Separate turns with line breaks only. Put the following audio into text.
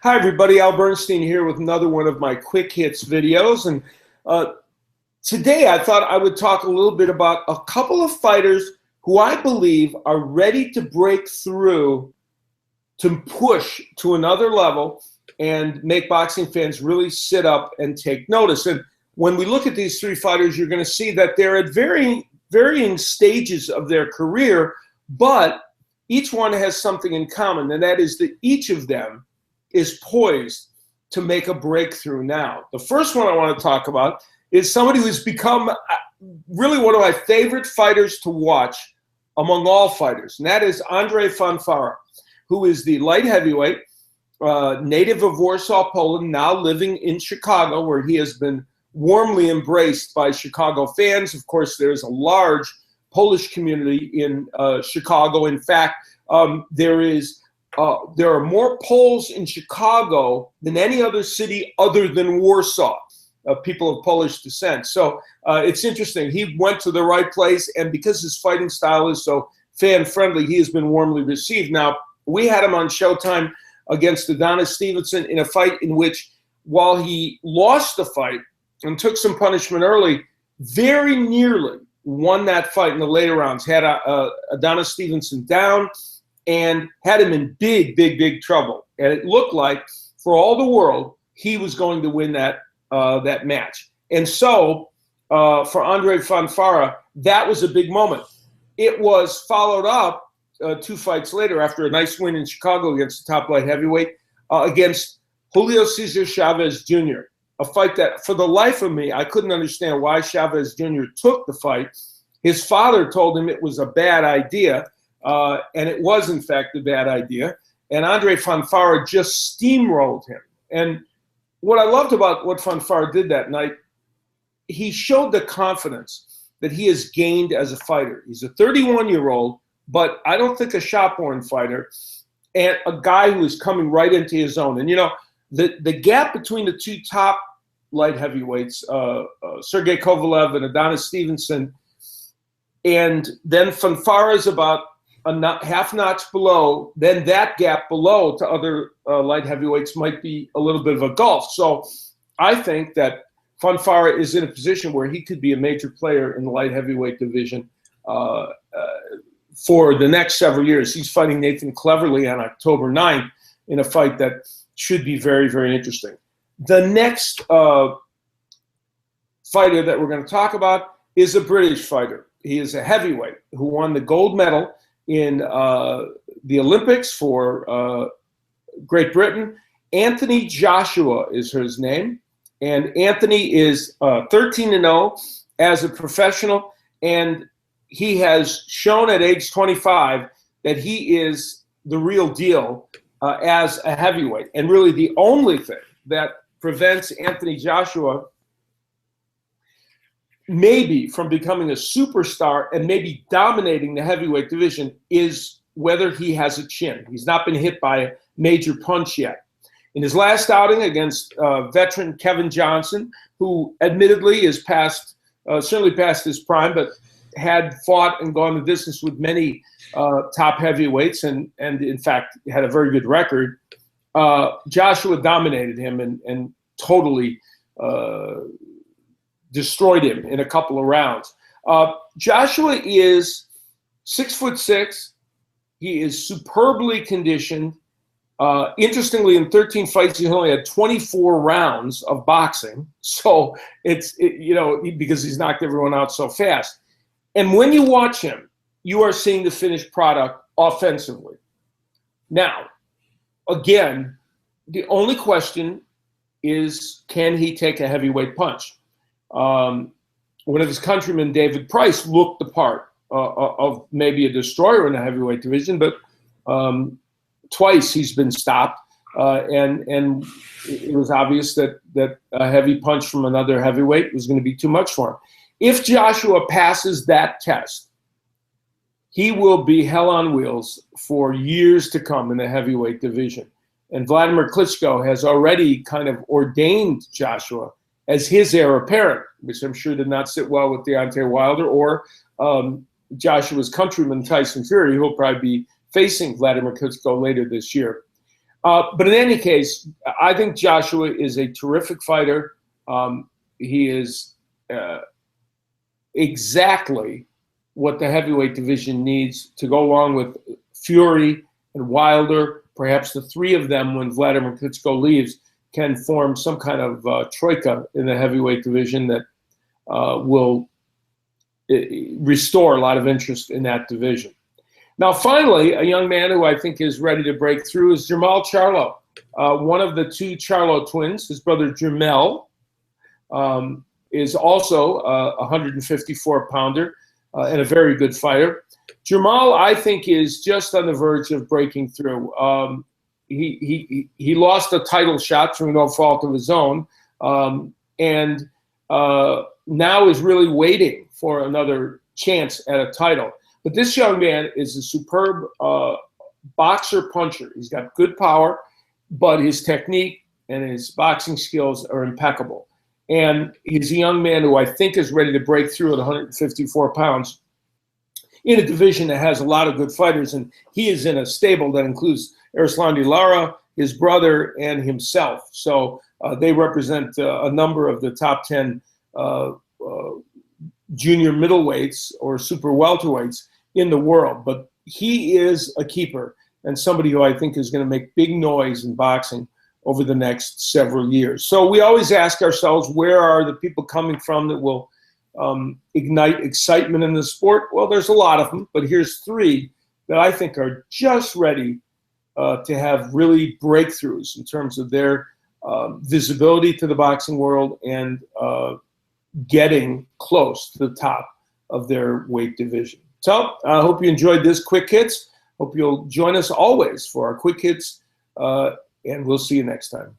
Hi everybody, Al Bernstein here with another one of my quick hits videos. And today I thought I would talk a little bit about a couple of fighters who I believe are ready to break through, to push to another level and make boxing fans really sit up and take notice. And when we look at these three fighters, you're going to see that they're at varying stages of their career, but each one has something in common, and that is that each of them is poised to make a breakthrough now. The first one I want to talk about is somebody who's become really one of my favorite fighters to watch among all fighters, and that is Andre Fonfara, who is the light heavyweight, native of Warsaw, Poland, now living in Chicago, where he has been warmly embraced by Chicago fans. Of course, there's a large Polish community in Chicago. In fact, there are more Poles in Chicago than any other city other than Warsaw, people of Polish descent. So it's interesting. He went to the right place, and because his fighting style is so fan-friendly, he has been warmly received. Now, we had him on Showtime against Adonis Stevenson in a fight in which, while he lost the fight and took some punishment early, very nearly won that fight in the later rounds, had Adonis Stevenson down, and had him in big trouble. And it looked like, for all the world, he was going to win that match. And so, for Andre Fonfara, that was a big moment. It was followed up 2 fights later after a nice win in Chicago against the top light heavyweight against Julio Cesar Chavez Jr., a fight that, for the life of me, I couldn't understand why Chavez Jr. took the fight. His father told him it was a bad idea, and it was, in fact, a bad idea. And Andre Fonfara just steamrolled him. And what I loved about what Fonfara did that night, he showed the confidence that he has gained as a fighter. He's a 31-year-old, but I don't think a shop-worn fighter, and a guy who is coming right into his own. And, you know, the gap between the two top light heavyweights, Sergey Kovalev and Adonis Stevenson, and then Fonfara is about a half notch below, then that gap below to other light heavyweights might be a little bit of a gulf. So I think that Fonfara is in a position where he could be a major player in the light heavyweight division for the next several years. He's fighting Nathan Cleverly on October 9th in a fight that should be very interesting. The next fighter that we're going to talk about is a British fighter. He is a heavyweight who won the gold medal in the Olympics for Great Britain. Anthony Joshua is his name. And Anthony is 13-0 as a professional. And he has shown at age 25 that he is the real deal as a heavyweight. And really the only thing that prevents Anthony Joshua maybe from becoming a superstar and maybe dominating the heavyweight division is whether he has a chin. He's not been hit by a major punch yet. In his last outing against veteran Kevin Johnson, who admittedly is certainly past his prime, but had fought and gone the distance with many top heavyweights and in fact had a very good record, Joshua dominated him and totally destroyed him in a couple of rounds. Joshua is 6'6". He is superbly conditioned. Interestingly, in 13 fights, he only had 24 rounds of boxing. So because he's knocked everyone out so fast. And when you watch him, you are seeing the finished product offensively. Now, again, the only question is, can he take a heavyweight punch? One of his countrymen, David Price, looked the part of maybe a destroyer in the heavyweight division, but twice he's been stopped, and it was obvious that a heavy punch from another heavyweight was going to be too much for him. If Joshua passes that test, he will be hell on wheels for years to come in the heavyweight division. And Vladimir Klitschko has already kind of ordained Joshua as his heir apparent, which I'm sure did not sit well with Deontay Wilder or Joshua's countryman Tyson Fury, who will probably be facing Vladimir Klitschko later this year. But in any case, I think Joshua is a terrific fighter. He is exactly what the heavyweight division needs to go along with Fury and Wilder. Perhaps the three of them, when Vladimir Klitschko leaves, can form some kind of troika in the heavyweight division that will restore a lot of interest in that division. Now, finally, a young man who I think is ready to break through is Jermall Charlo, one of the two Charlo twins. His brother Jermell is also a 154-pounder and a very good fighter. Jermall, I think, is just on the verge of breaking through. He lost a title shot through no fault of his own, and now is really waiting for another chance at a title. But this young man is a superb boxer puncher. He's got good power, but his technique and his boxing skills are impeccable. And he's a young man who I think is ready to break through at 154 pounds in a division that has a lot of good fighters. And he is in a stable that includes Erislandy Lara, his brother, and himself. So they represent a number of the top 10 junior middleweights or super welterweights in the world. But he is a keeper and somebody who I think is going to make big noise in boxing over the next several years. So we always ask ourselves, where are the people coming from that will ignite excitement in the sport? Well, there's a lot of them, but here's three that I think are just ready to have really breakthroughs in terms of their visibility to the boxing world and getting close to the top of their weight division. So I hope you enjoyed this Quick Hits. Hope you'll join us always for our Quick Hits, and we'll see you next time.